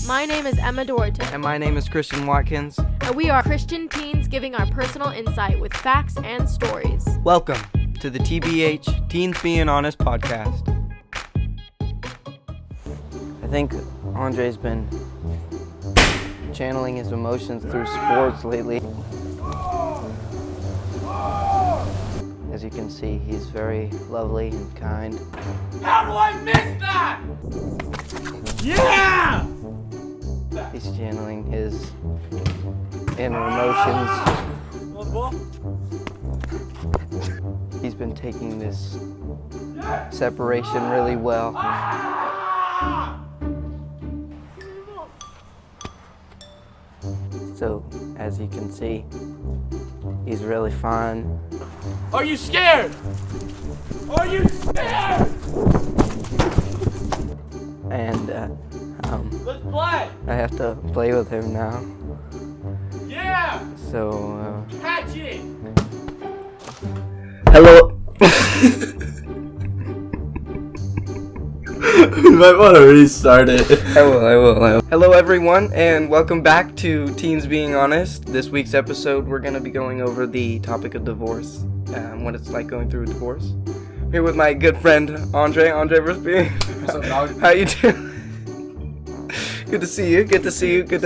My name is Emma Dorton. And my name is Christian Watkins. And we are Christian teens giving our personal insight with facts and stories. Welcome to the TBH Teens Being Honest podcast. I think Andre's been channeling his emotions through sports lately. As you can see, he's very lovely and kind. How do I miss that? Yeah! He's channeling his inner emotions. He's been taking this separation really well. So, as you can see, he's really fun. Are you scared? Are you scared? And, Let's play! I have to play with him now. Yeah! So, Catch it! Hello. We might want to restart it. I will. Hello, everyone, and welcome back to Teens Being Honest. This week's episode, we're going to be going over the topic of divorce, what it's like going through a divorce. I'm here with my good friend, Andre. Andre Risby. What's up, dog? How you doing? Good to see you. Good to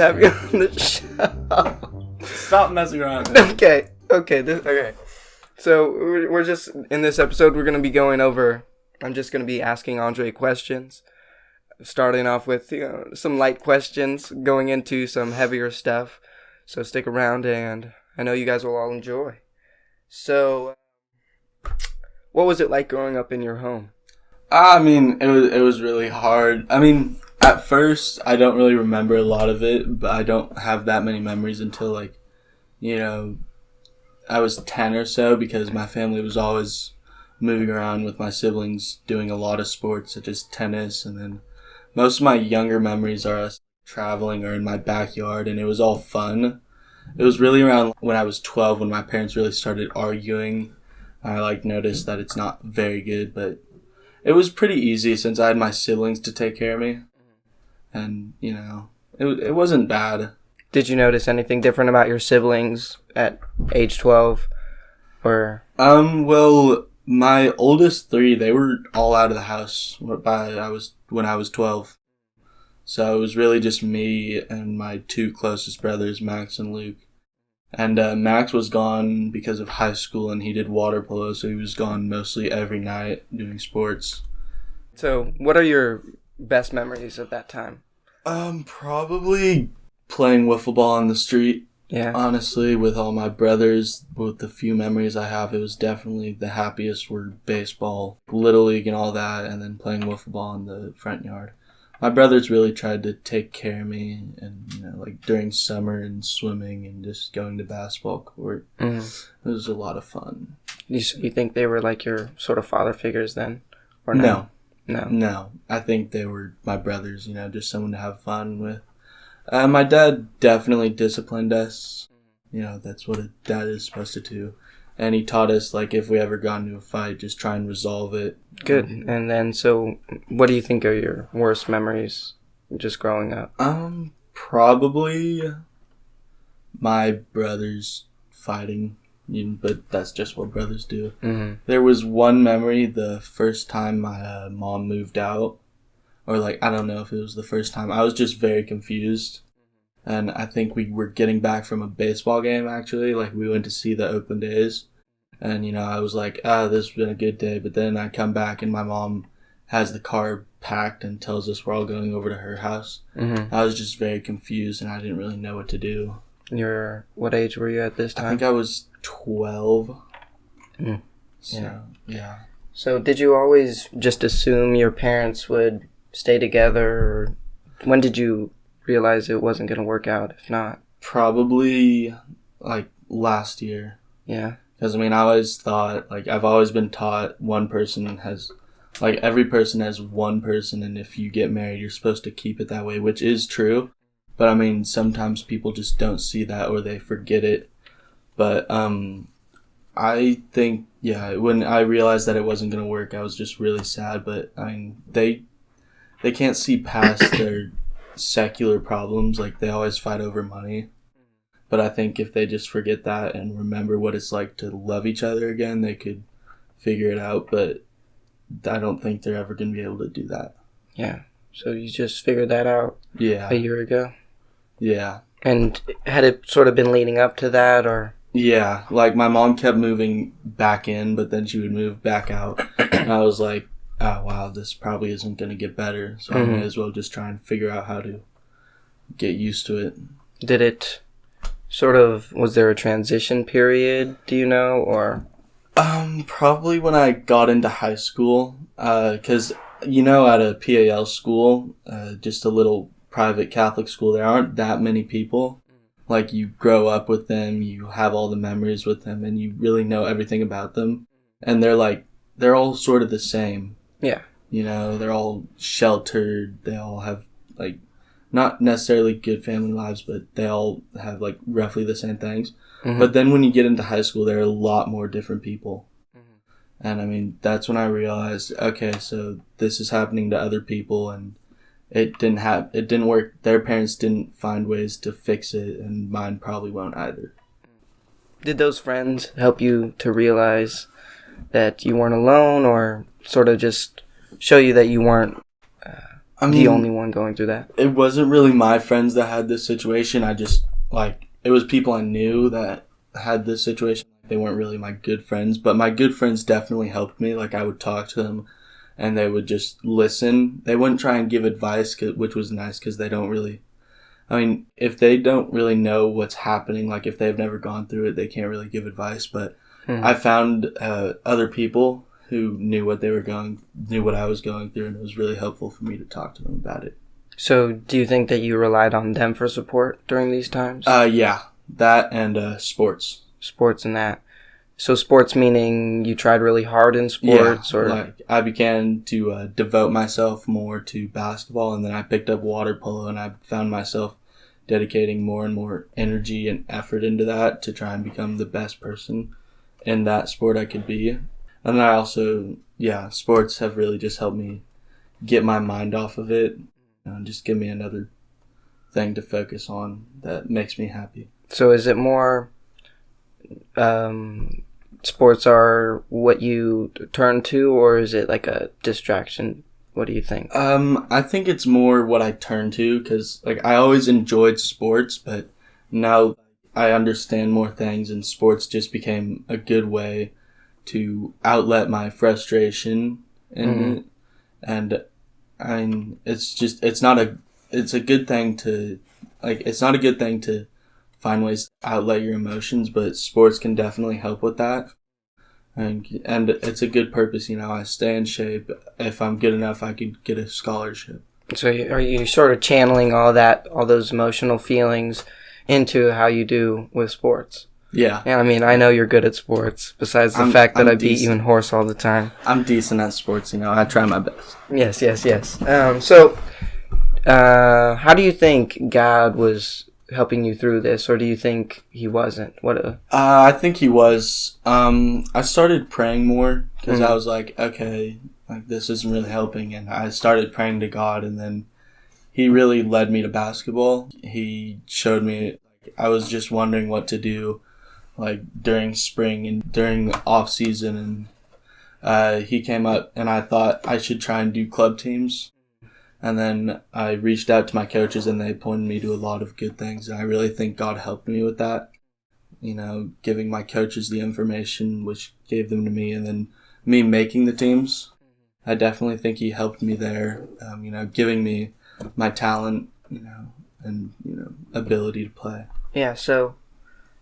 have you on the show. Stop messing around. Okay. So, we're just, in this episode, we're going to be going over, I'm just going to be asking Andre questions. Starting off with, some light questions, going into some heavier stuff. So stick around, and I know you guys will all enjoy. So, what was it like growing up in your home? I mean, it was really hard. I mean, at first, I don't really remember a lot of it, but I don't have that many memories until, I was 10 or so, because my family was always moving around with my siblings, doing a lot of sports, such as tennis, and then most of my younger memories are us traveling or in my backyard, and it was all fun. It was really around when I was 12 when my parents really started arguing. I noticed that it's not very good, but it was pretty easy since I had my siblings to take care of me. And, it wasn't bad. Did you notice anything different about your siblings at age 12? Or Well, my oldest three, they were all out of the house when I was 12. So it was really just me and my two closest brothers, Max and Luke. And Max was gone because of high school, and he did water polo, so he was gone mostly every night doing sports. So, what are your best memories of that time? Probably playing wiffle ball on the street. Yeah. Honestly, with all my brothers, with the few memories I have, it was definitely the happiest were baseball, Little League and all that, and then playing wiffle ball in the front yard. My brothers really tried to take care of me, and, during summer and swimming and just going to basketball court. Mm-hmm. It was a lot of fun. You think they were like your sort of father figures then? Or no? No. I think they were my brothers, just someone to have fun with. My dad definitely disciplined us. That's what a dad is supposed to do. And he taught us, if we ever got into a fight, just try and resolve it. Good. And then, so, what do you think are your worst memories just growing up? Probably my brothers fighting. But that's just what brothers do. Mm-hmm. There was one memory the first time my mom moved out. Or, I don't know if it was the first time. I was just very confused. And I think we were getting back from a baseball game, actually. We went to see the Oakland A's. And, I was like, this has been a good day. But then I come back and my mom has the car packed and tells us we're all going over to her house. Mm-hmm. I was just very confused, and I didn't really know what to do. What age were you at this time? I think I was 12. Mm. So, yeah. So did you always just assume your parents would stay together? Or when did you realize it wasn't going to work out, if not? Probably, last year. Yeah. Because, I always thought, I've always been taught one person has, every person has one person, and if you get married, you're supposed to keep it that way, which is true. But, sometimes people just don't see that, or they forget it. But, I think, when I realized that it wasn't going to work, I was just really sad. But, they can't see past secular problems. Like, they always fight over money. But I think if they just forget that and remember what it's like to love each other again, they could figure it out. But I don't think they're ever going to be able to do that. Yeah. So you just figured that out a year ago? Yeah. And had it sort of been leading up to that, or? Yeah. Like, my mom kept moving back in, but then she would move back out. And I was like, oh, wow, this probably isn't going to get better. So I may as well just try and figure out how to get used to it. Did it sort of, was there a transition period, do you know, or? Probably when I got into high school, because, at a PAL school, just a little private Catholic school, there aren't that many people. Like, you grow up with them, you have all the memories with them, and you really know everything about them. And they're all sort of the same. Yeah. They're all sheltered, they all have, like, not necessarily good family lives, but they all have, like, roughly the same things. Mm-hmm. But then when you get into high school, there are a lot more different people. Mm-hmm. And, I mean, that's when I realized, okay, so this is happening to other people, and it didn't work. Their parents didn't find ways to fix it, and mine probably won't either. Did those friends help you to realize that you weren't alone, or sort of just show you that you weren't the only one going through that? It wasn't really my friends that had this situation. I just, it was people I knew that had this situation. They weren't really my good friends, but my good friends definitely helped me. Like, I would talk to them, and they would just listen. They wouldn't try and give advice, which was nice, because they don't really, if they don't really know what's happening, like, if they've never gone through it, they can't really give advice. But I found other people who knew what I was going through, and it was really helpful for me to talk to them about it. So, do you think that you relied on them for support during these times? Yeah, that and sports. Sports and that. So, sports meaning you tried really hard in sports, yeah, or like, I began to devote myself more to basketball, and then I picked up water polo, and I found myself dedicating more and more energy and effort into that to try and become the best person in that sport I could be. And I also, sports have really just helped me get my mind off of it and just give me another thing to focus on that makes me happy. So is it more sports are what you turn to, or is it like a distraction? What do you think? I think it's more what I turn to, because, like, I always enjoyed sports, but now I understand more things, and sports just became a good way to outlet my frustration in it. And it's a good thing to, like, it's not a good thing to find ways to outlet your emotions, but sports can definitely help with that. And it's a good purpose, I stay in shape. If I'm good enough, I could get a scholarship. So are you sort of channeling all those emotional feelings into how you do with sports? Yeah. Yeah, I know you're good at sports, besides the fact that I beat you in horse all the time. I'm decent at sports, I try my best. Yes. So, how do you think God was helping you through this, or do you think he wasn't? I think he was. I started praying more, because I was like, okay, like, this isn't really helping, and I started praying to God, and then he really led me to basketball. He showed me, I was just wondering what to do, like, during spring and during off season, and he came up, and I thought I should try and do club teams. And then I reached out to my coaches, and they pointed me to a lot of good things. And I really think God helped me with that. Giving my coaches the information, which gave them to me, and then me making the teams. I definitely think he helped me there. Giving me my talent, and, ability to play. Yeah, so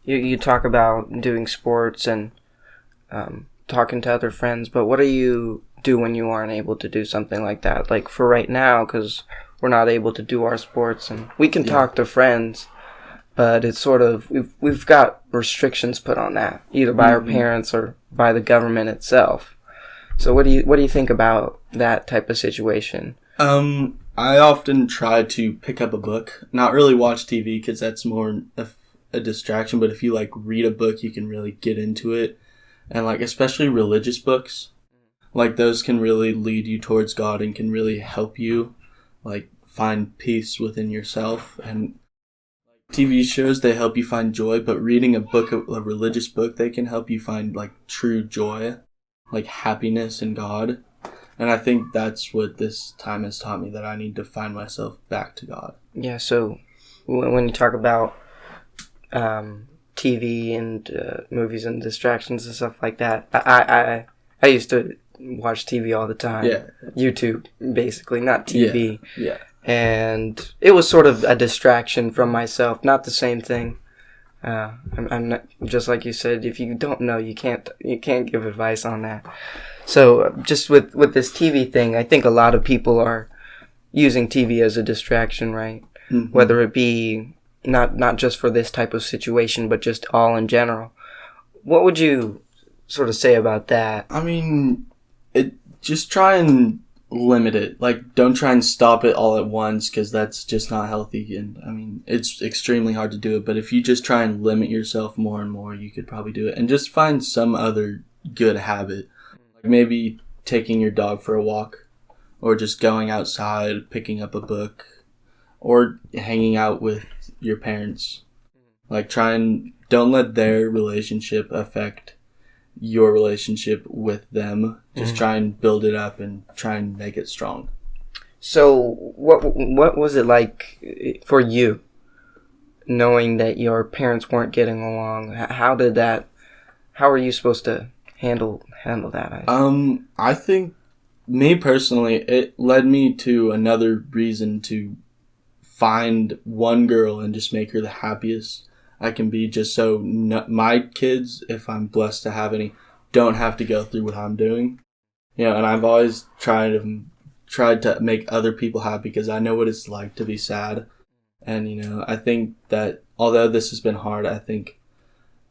you talk about doing sports and talking to other friends, but what do you do when you aren't able to do something like that? Like, for right now, because we're not able to do our sports, and we can talk to friends, but it's sort of, we've got restrictions put on that, either by our parents or by the government itself. So what do you think about that type of situation? I often try to pick up a book, not really watch TV, because that's more a distraction, but if you, like, read a book, you can really get into it. And, like, especially religious books, like, those can really lead you towards God and can really help you, like, find peace within yourself. And TV shows, they help you find joy, but reading a religious book, they can help you find like true joy, like happiness in God. And I think that's what this time has taught me, that I need to find myself back to God. Yeah, so when you talk about TV and movies and distractions and stuff like that, I used to watch TV all the time. Yeah. YouTube, basically, not TV. Yeah. And it was sort of a distraction from myself, not the same thing. I'm not, just like you said, if you don't know, you can't give advice on that. So just with this TV thing, I think a lot of people are using TV as a distraction, right? Mm-hmm. Whether it be not just for this type of situation, but just all in general. What would you sort of say about that? I mean, just try and limit it. Like, don't try and stop it all at once, because that's just not healthy. And I mean, it's extremely hard to do it. But if you just try and limit yourself more and more, you could probably do it. And just find some other good habit. Like maybe taking your dog for a walk, or just going outside, picking up a book, or hanging out with your parents. Like, don't let their relationship affect your relationship with them. Just try and build it up and try and make it strong. So what was it like for you, knowing that your parents weren't getting along? How were you supposed to handle that? I think, me personally, it led me to another reason to find one girl and just make her the happiest I can be, just so my kids, if I'm blessed to have any, don't have to go through what I'm doing. You know, and I've always tried to make other people happy, because I know what it's like to be sad. And, you know, I think that although this has been hard, I think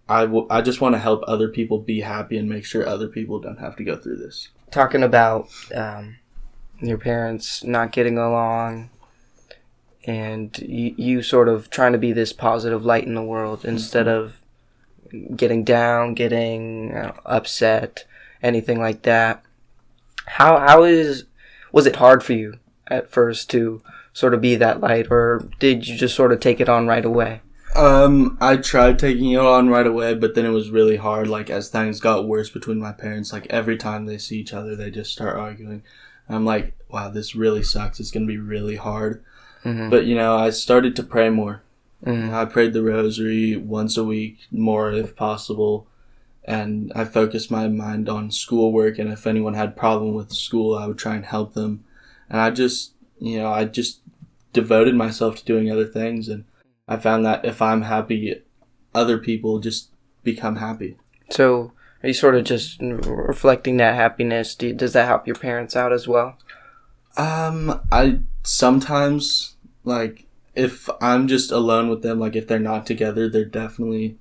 I just want to help other people be happy and make sure other people don't have to go through this. Talking about your parents not getting along, and you sort of trying to be this positive light in the world instead of getting down, getting upset, anything like that. Was it hard for you at first to sort of be that light, or did you just sort of take it on right away? I tried taking it on right away, but then it was really hard. Like, as things got worse between my parents, like every time they see each other, they just start arguing. I'm like, wow, this really sucks. It's going to be really hard. Mm-hmm. But, you know, I started to pray more. Mm-hmm. I prayed the rosary once a week, more if possible. And I focused my mind on schoolwork. And if anyone had problem with school, I would try and help them. And I just devoted myself to doing other things. And I found that if I'm happy, other people just become happy. So are you sort of just reflecting that happiness? Does that help your parents out as well? I sometimes, like, if I'm just alone with them, like if they're not together, they're definitely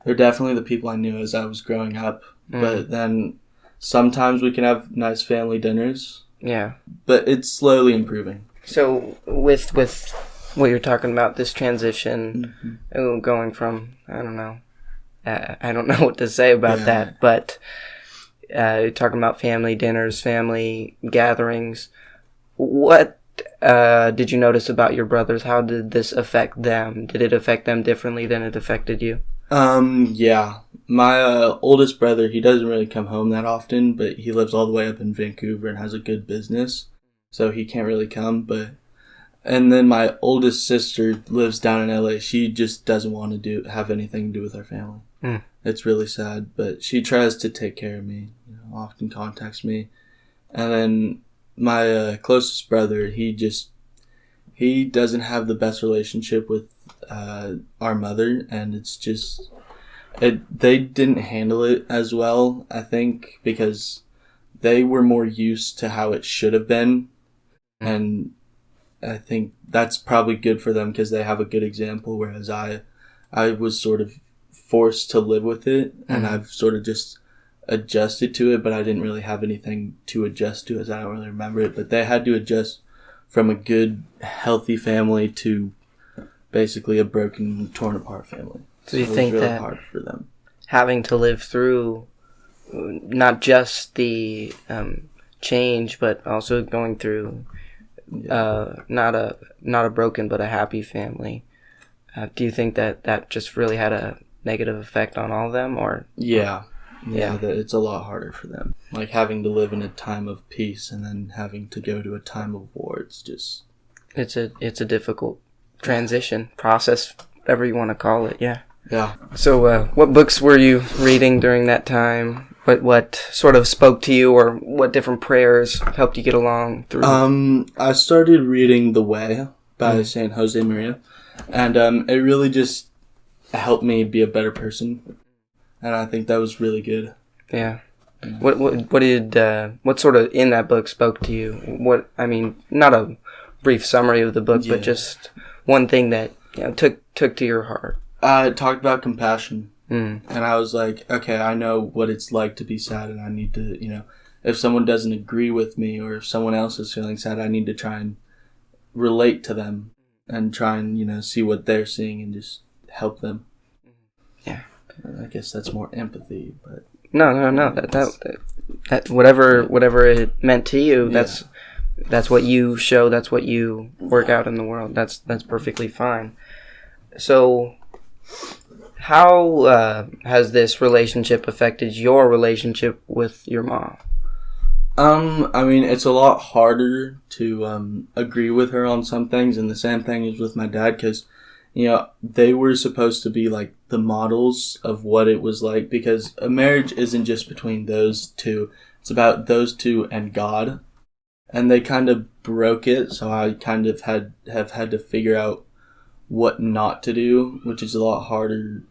the people I knew as I was growing up. But then sometimes we can have nice family dinners. Yeah. But it's slowly improving. So with what you're talking about, this transition, going from, I don't know what to say about that, but you're talking about family dinners, family gatherings. What did you notice about your brothers? How did this affect them? Did it affect them differently than it affected you? Yeah. My oldest brother, he doesn't really come home that often, but he lives all the way up in Vancouver and has a good business, so he can't really come. And then my oldest sister lives down in LA. She just doesn't want to have anything to do with our family. It's really sad, but she tries to take care of me, often contacts me. And then my closest brother, he doesn't have the best relationship with our mother, and it's just they didn't handle it as well, I think, because they were more used to how it should have been. And I think that's probably good for them because they have a good example, whereas I was sort of forced to live with it, and I've sort of just adjusted to it, but I didn't really have anything to adjust to, as I don't really remember it. But they had to adjust from a good, healthy family to basically a broken, torn apart family. So you think really that hard for them, having to live through not just the change, but also going through not a broken but a happy family. Do you think that just really had a negative effect on all of them, or? Yeah, it's a lot harder for them. Like having to live in a time of peace and then having to go to a time of war. It's a difficult transition process, whatever you want to call it. Yeah. Yeah. So, what books were you reading during that time? What sort of spoke to you, or what different prayers helped you get along through? I started reading The Way by Saint Jose Maria, and it really just helped me be a better person, and I think that was really good. Yeah. What sort of in that book spoke to you? Not a brief summary of the book, but just one thing that took to your heart. It talked about compassion. And I was like, okay, I know what it's like to be sad, and I need to, if someone doesn't agree with me or if someone else is feeling sad, I need to try and relate to them and try and, see what they're seeing and just help them. Yeah. I guess that's more empathy, but... No. That whatever it meant to you, that's what you show, that's what you work out in the world. That's perfectly fine. So... how has this relationship affected your relationship with your mom? It's a lot harder to agree with her on some things, and the same thing is with my dad, because, they were supposed to be like the models of what it was like, because a marriage isn't just between those two, it's about those two and God, and they kind of broke it, so I kind of have had to figure out what not to do, which is a lot harder.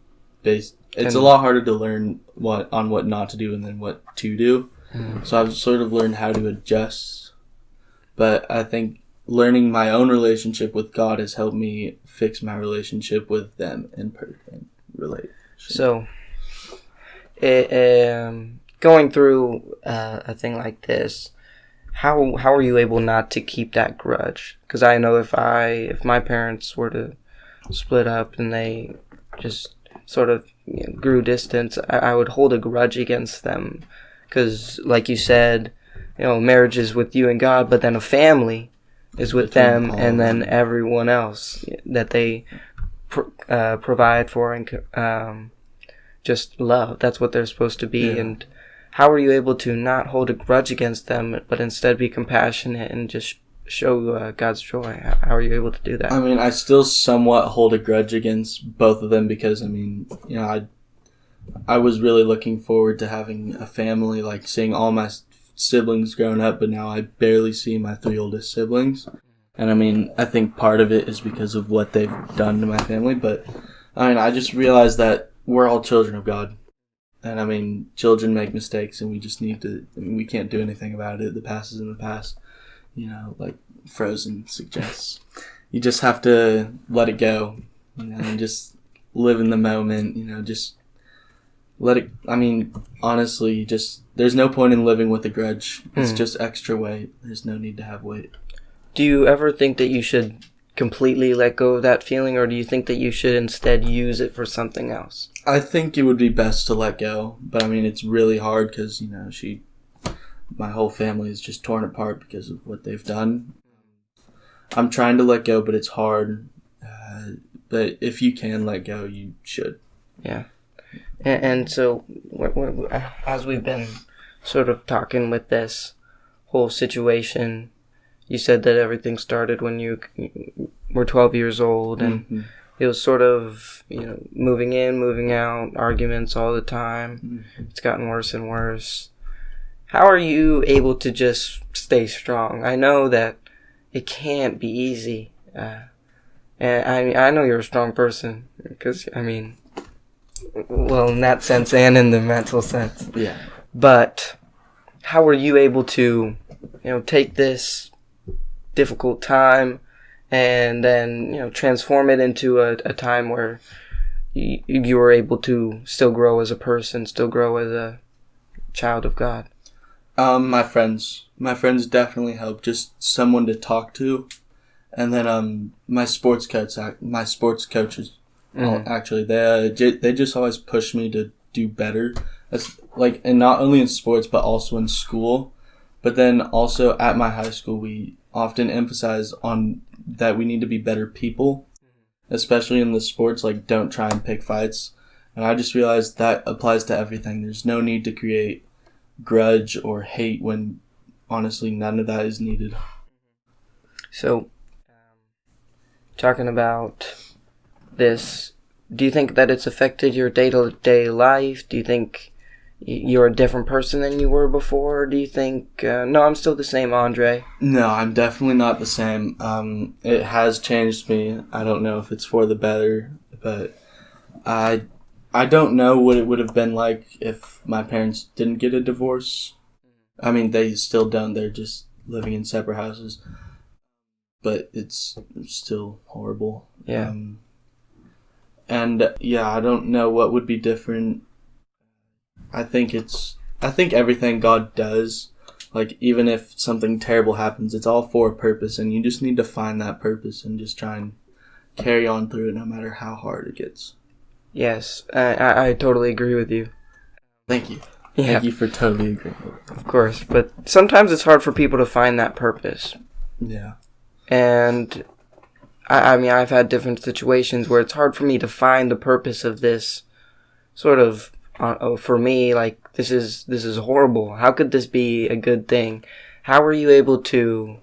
It's a lot harder to learn what not to do and then what to do. So I've sort of learned how to adjust. But I think learning my own relationship with God has helped me fix my relationship with them in relationship. So, going through a thing like this, how are you able not to keep that grudge? Because I know if my parents were to split up and they just sort of grew distance, I would hold a grudge against them, because like you said, marriage is with you and God, but then a family is with them and then everyone else that they provide for and just love. That's what they're supposed to be. And how are you able to not hold a grudge against them, but instead be compassionate and just show God's joy? How are you able to do that? I still somewhat hold a grudge against both of them, because I was really looking forward to having a family, like seeing all my siblings growing up, but now I barely see my 3 oldest siblings. And I think part of it is because of what they've done to my family, but I just realized that we're all children of God. And children make mistakes, and we just need to, we can't do anything about it. The past is in the past. Like Frozen suggests. You just have to let it go, and just live in the moment, just let it, honestly, there's no point in living with a grudge. It's just extra weight. There's no need to have weight. Do you ever think that you should completely let go of that feeling, or do you think that you should instead use it for something else? I think it would be best to let go, but it's really hard because, my whole family is just torn apart because of what they've done. I'm trying to let go, but it's hard. But if you can let go, you should. Yeah. And so, as we've been sort of talking with this whole situation, you said that everything started when you were 12 years old, and it was sort of, moving in, moving out, arguments all the time. It's gotten worse and worse. How are you able to just stay strong? I know that it can't be easy. And I know you're a strong person, because, well, in that sense and in the mental sense. Yeah. But how are you able to, take this difficult time and then, transform it into a time where you were able to still grow as a person, still grow as a child of God? My friends definitely help. Just someone to talk to, and then my sports coaches. Actually, they just always push me to do better. That's and not only in sports but also in school. But then also at my high school, often emphasize on that we need to be better people, especially in the sports, like don't try and pick fights. And I just realized that applies to everything. There's no need to create grudge or hate when honestly none of that is needed. So, talking about this, do you think that it's affected your day-to-day life? Do you think you're a different person than you were before? Or do you think, no, I'm still the same Andre? No, I'm definitely not the same. It has changed me. I don't know if it's for the better, but I don't know what it would have been like if my parents didn't get a divorce. I mean, they still don't. They're just living in separate houses. But it's still horrible. Yeah. And yeah, I don't know what would be different. I think everything God does, like even if something terrible happens, it's all for a purpose, and you just need to find that purpose and just try and carry on through it no matter how hard it gets. Yes, I totally agree with you. Thank you. Yeah. Thank you for totally agreeing with me. Of course, but sometimes it's hard for people to find that purpose. Yeah. And I mean, I've had different situations where it's hard for me to find the purpose of this sort of, for me, like, this is horrible. How could this be a good thing? How are you able to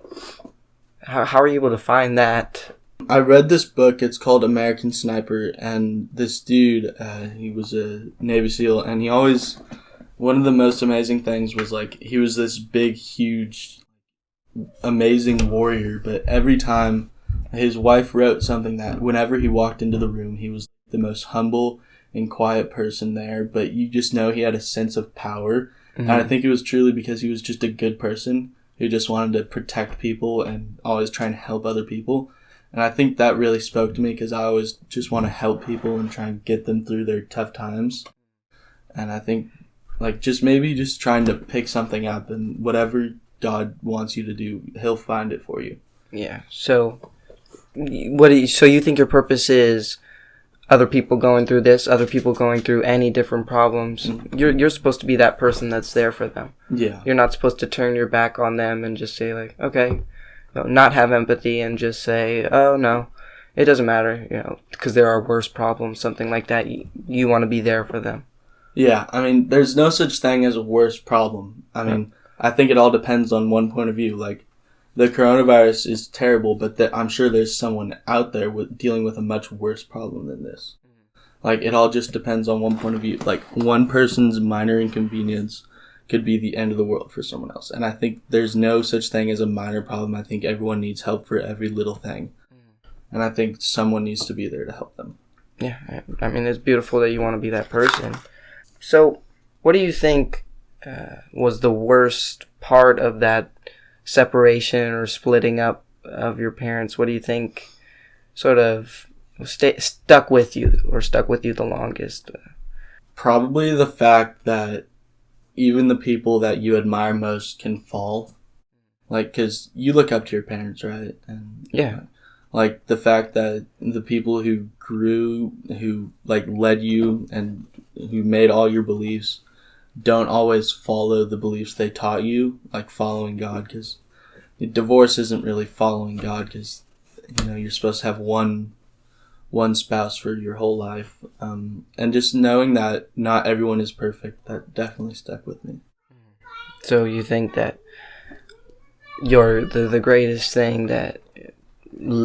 find that? I read this book. It's called American Sniper, and this dude, he was a Navy SEAL, and one of the most amazing things was, like, he was this big, huge, amazing warrior, but every time his wife wrote something that whenever he walked into the room, he was the most humble and quiet person there, but you just know he had a sense of power. And I think it was truly because he was just a good person who just wanted to protect people and always trying to help other people. And I think that really spoke to me because I always just want to help people and try and get them through their tough times. And I think, like, just trying to pick something up, and whatever God wants you to do, He'll find it for you. Yeah. So, so you think your purpose is other people going through this, other people going through any different problems? You're supposed to be that person that's there for them. Yeah. You're not supposed to turn your back on them and just say, like, okay, not have empathy and just say, oh no, it doesn't matter, because there are worse problems, something like that. You want to be there for them. Yeah, I mean, there's no such thing as a worse problem. I mean, I think it all depends on one point of view. Like, the coronavirus is terrible, but I'm sure there's someone out there dealing with a much worse problem than this. Like, it all just depends on one point of view. Like, one person's minor inconvenience could be the end of the world for someone else. And I think there's no such thing as a minor problem. I think everyone needs help for every little thing. And I think someone needs to be there to help them. Yeah, I mean, it's beautiful that you want to be that person. So, what do you think was the worst part of that separation or splitting up of your parents? What do you think sort of stuck with you the longest? Probably the fact that even the people that you admire most can fall. Like, because you look up to your parents, right? And yeah. Like, the fact that the people who led you and who made all your beliefs don't always follow the beliefs they taught you, like following God, because divorce isn't really following God, because, you're supposed to have one spouse for your whole life. And just knowing that not everyone is perfect, that definitely stuck with me. So you think that the greatest thing that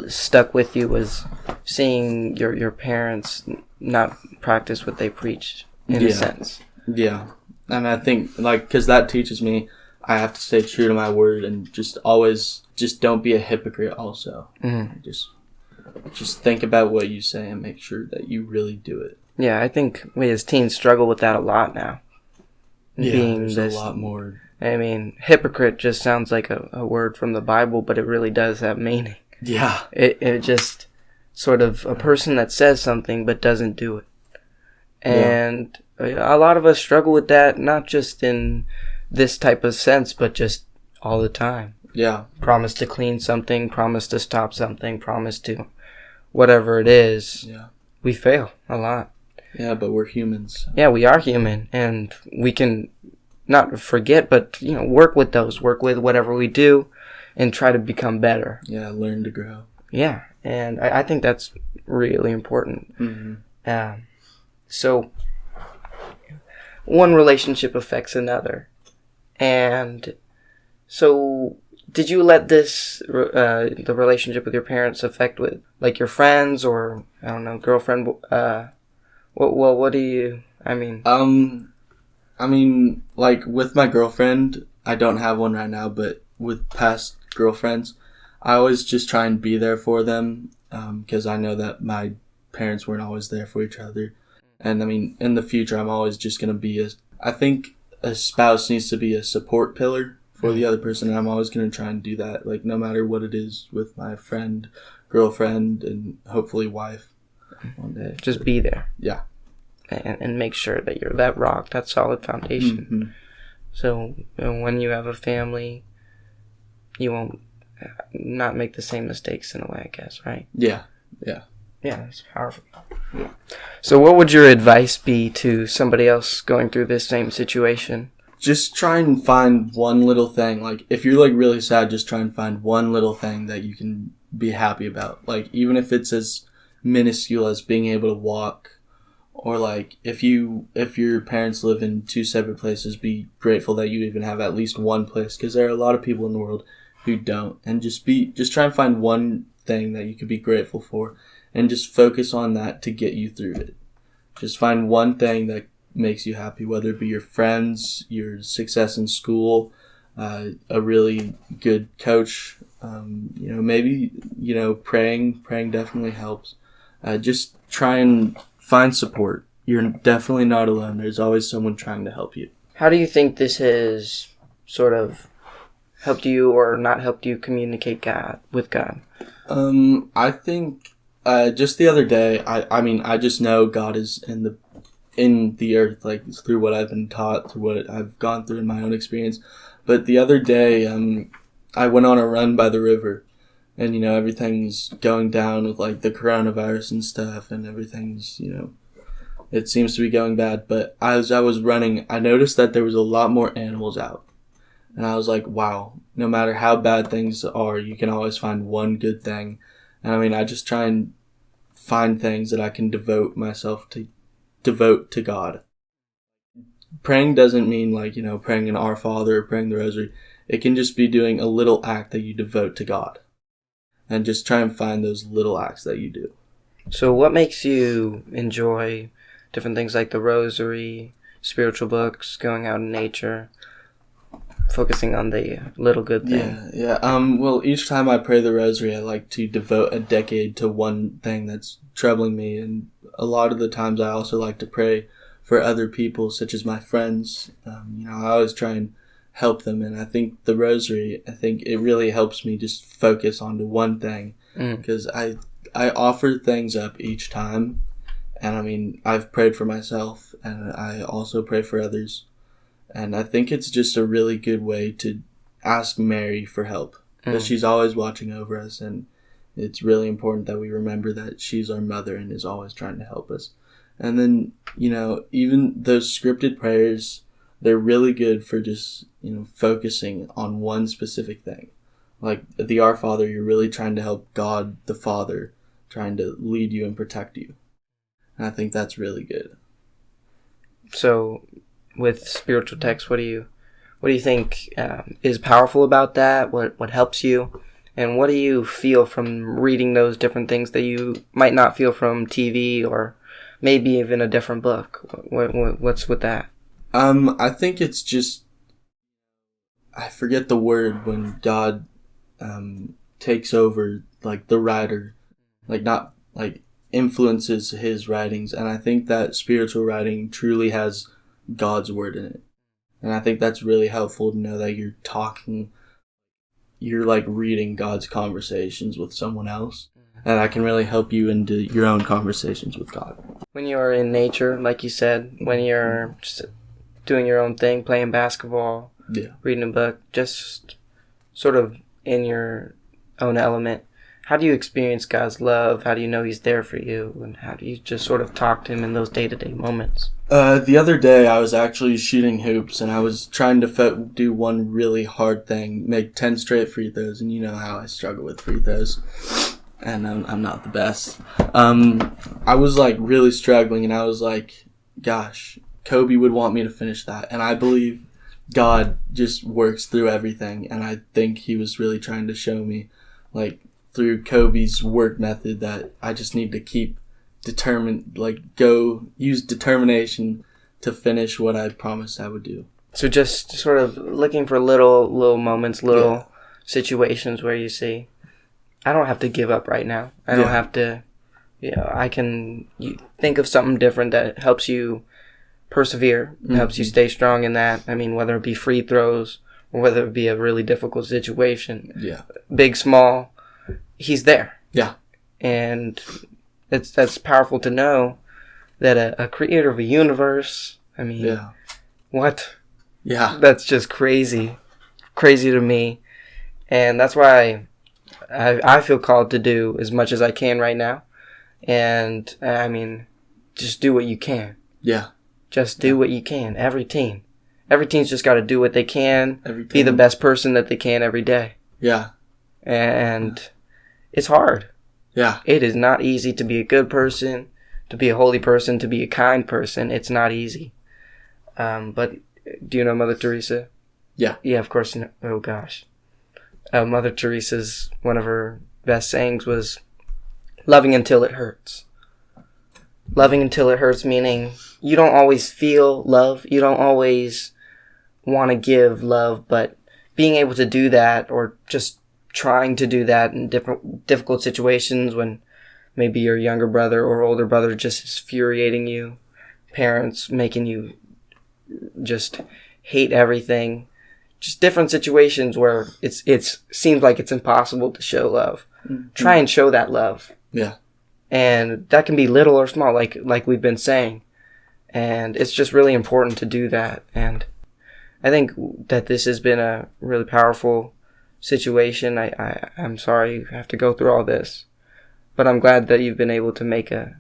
stuck with you was seeing your parents not practice what they preached, in a sense. Yeah. And I think, because that teaches me I have to stay true to my word and just don't be a hypocrite also. Mm-hmm. Just think about what you say and make sure that you really do it. Yeah, I think we as teens struggle with that a lot now. Yeah, there's a lot more. I mean, hypocrite just sounds like a word from the Bible, but it really does have meaning. Yeah. It just sort of a person that says something but doesn't do it. And a lot of us struggle with that, not just in this type of sense, but just all the time. Yeah. Promise to clean something, promise to stop something, promise to whatever it is. Yeah. We fail a lot. Yeah, but we're humans. Yeah, we are human, and we can not forget, but, work with whatever we do. and try to become better. Yeah, learn to grow. Yeah, and I think that's really important. Mm-hmm. So one relationship affects another, and so did you let this the relationship with your parents affect with like your friends or I don't know girlfriend? What do you? I mean, like with my girlfriend, I don't have one right now, but with past girlfriends, I always just try and be there for them because I know that my parents weren't always there for each other. And I mean, in the future, I'm always just going to be I think a spouse needs to be a support pillar for the other person, and I'm always going to try and do that, like no matter what it is with my friend, girlfriend, and hopefully wife one day. Just be there. Yeah. And make sure that you're that rock, that solid foundation. Mm-hmm. So when you have a family, you won't not make the same mistakes in a way, I guess, right? Yeah. Yeah, it's powerful. Yeah. So what would your advice be to somebody else going through this same situation? Just try and find one little thing. Like, if you're, like, really sad, just try and find one little thing that you can be happy about. Like, even if it's as minuscule as being able to walk, or, like, if your parents live in two separate places, be grateful that you even have at least one place, because there are a lot of people in the world who don't. And just try and find one thing that you could be grateful for, and just focus on that to get you through it. Just find one thing that makes you happy, whether it be your friends, your success in school, a really good coach, maybe, praying definitely helps. Just try and find support. You're definitely not alone. There's always someone trying to help you. How do you think this has sort of helped you or not helped you communicate with God? I think just the other day, I just know God is in the earth, like through what I've been taught, through what I've gone through in my own experience. But the other day, I went on a run by the river, and everything's going down with like the coronavirus and stuff, and everything's it seems to be going bad. But as I was running, I noticed that there was a lot more animals out, and I was like, wow, no matter how bad things are, you can always find one good thing. And I mean, I just try and find things that I can devote to God. Praying doesn't mean like, praying an Our Father or praying the Rosary. It can just be doing a little act that you devote to God. And just try and find those little acts that you do. So what makes you enjoy different things like the Rosary, spiritual books, going out in nature, focusing on the little good thing? Yeah. Well, each time I pray the Rosary, I like to devote a decade to one thing that's troubling me. And a lot of the times I also like to pray for other people, such as my friends. I always try and help them. And I think the Rosary, it really helps me just focus onto one thing. Because I offer things up each time. And I mean, I've prayed for myself, and I also pray for others. And I think it's just a really good way to ask Mary for help. Because she's always watching over us, and it's really important that we remember that she's our mother and is always trying to help us. And then, even those scripted prayers, they're really good for just, focusing on one specific thing. Like the Our Father, you're really trying to help God the Father, trying to lead you and protect you. And I think that's really good. So, with spiritual texts, what do you think is powerful about that? What helps you, and what do you feel from reading those different things that you might not feel from TV or maybe even a different book? What's with that? I think it's just, I forget the word when God takes over, like the writer, like not like influences his writings, and I think that spiritual writing truly has God's word in it. And I think that's really helpful to know that you're like reading God's conversations with someone else. And that can really help you into your own conversations with God. When you're in nature, like you said, when you're just doing your own thing, playing basketball, reading a book, just sort of in your own element, how do you experience God's love? How do you know He's there for you? And how do you just sort of talk to Him in those day-to-day moments? The other day I was actually shooting hoops, and I was trying to do one really hard thing, make 10 straight free throws, and you know how I struggle with free throws, and I'm not the best. I was like really struggling, and I was like, gosh, Kobe would want me to finish that, and I believe God just works through everything, and I think He was really trying to show me, like, through Kobe's work method, that I just need to keep determined, like, use determination to finish what I promised I would do. So just sort of looking for little moments, little situations where you see, I don't have to give up right now. I don't have to, I can think of something different that helps you persevere, helps you stay strong in that. I mean, whether it be free throws or whether it be a really difficult situation. Yeah. Big, small, He's there. Yeah. And that's powerful to know that a creator of a universe, I mean, what? Yeah. That's just crazy to me. And that's why I feel called to do as much as I can right now. And, I mean, just do what you can. Yeah. Just do what you can. Every team's just got to do what they can, be the best person that they can every day. Yeah. And it's hard. Yeah. It is not easy to be a good person, to be a holy person, to be a kind person. It's not easy. But do you know Mother Teresa? Yeah. Yeah, of course. Oh, gosh. Mother Teresa's, one of her best sayings was, loving until it hurts. Loving until it hurts, meaning you don't always feel love. You don't always want to give love, but being able to do that, or just trying to do that in difficult situations when maybe your younger brother or older brother just is infuriating you, parents making you just hate everything, just different situations where it seems like it's impossible to show love. Mm-hmm. Try and show that love. Yeah. And that can be little or small, like we've been saying. And it's just really important to do that. And I think that this has been a really powerful situation. I'm sorry you have to go through all this, but I'm glad that you've been able to make a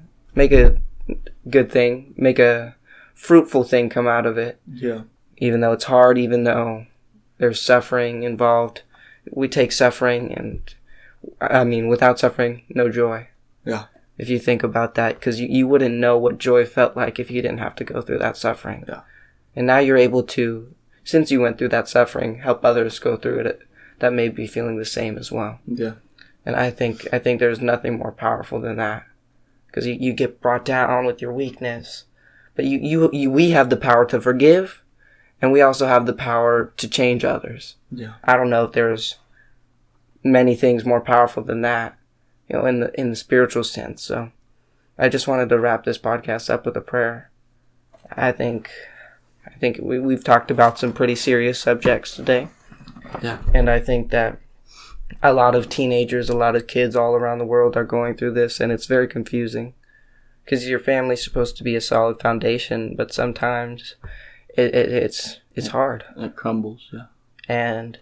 good thing, make a fruitful thing come out of it. Yeah. Even though it's hard, even though there's suffering involved, we take suffering, and I mean, without suffering, no joy. Yeah. If you think about that, because you wouldn't know what joy felt like if you didn't have to go through that suffering. Yeah. And now you're able to, since you went through that suffering, help others go through it that may be feeling the same as well. Yeah. And I think there's nothing more powerful than that, because you get brought down with your weakness, but we have the power to forgive, and we also have the power to change others. Yeah. I don't know if there's many things more powerful than that, in the spiritual sense. So I just wanted to wrap this podcast up with a prayer. I think we've talked about some pretty serious subjects today. Yeah. And I think that a lot of teenagers, a lot of kids all around the world are going through this, and it's very confusing, because your family's supposed to be a solid foundation, but sometimes it's hard. It crumbles, yeah. And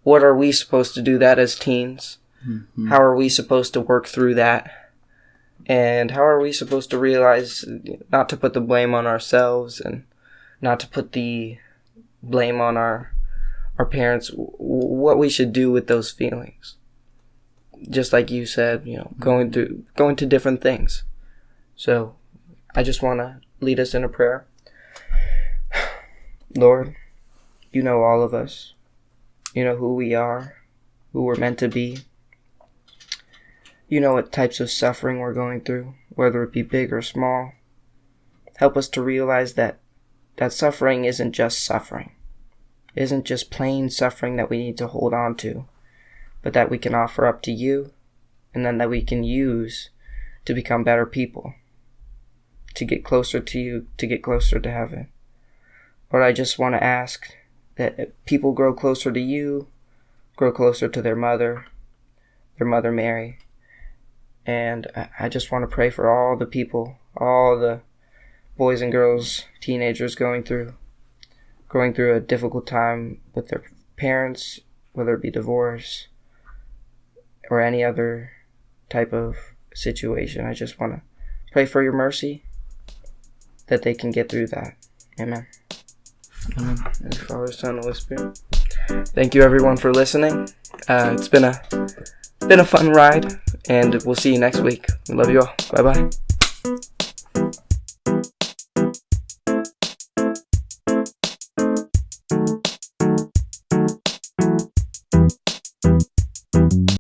what are we supposed to do that as teens? Mm-hmm. How are we supposed to work through that? And how are we supposed to realize not to put the blame on ourselves, and not to put the blame on our parents, what we should do with those feelings? Just like you said, going to different things. So I just want to lead us in a prayer. Lord, you know all of us. You know who we are, who we're meant to be. You know what types of suffering we're going through, whether it be big or small. Help us to realize that suffering isn't just suffering. It isn't just plain suffering that we need to hold on to, but that we can offer up to you, and then that we can use to become better people, to get closer to you, to get closer to heaven. Lord, I just want to ask that people grow closer to you, grow closer to their Mother Mary. And I just want to pray for all the people, all the boys and girls, teenagers going through a difficult time with their parents, whether it be divorce or any other type of situation. I just want to pray for your mercy, that they can get through that. Amen. Amen. And Father, Son, Holy Spirit. Thank you everyone for listening. It's been a fun ride, and we'll see you next week. We love you all. Bye bye.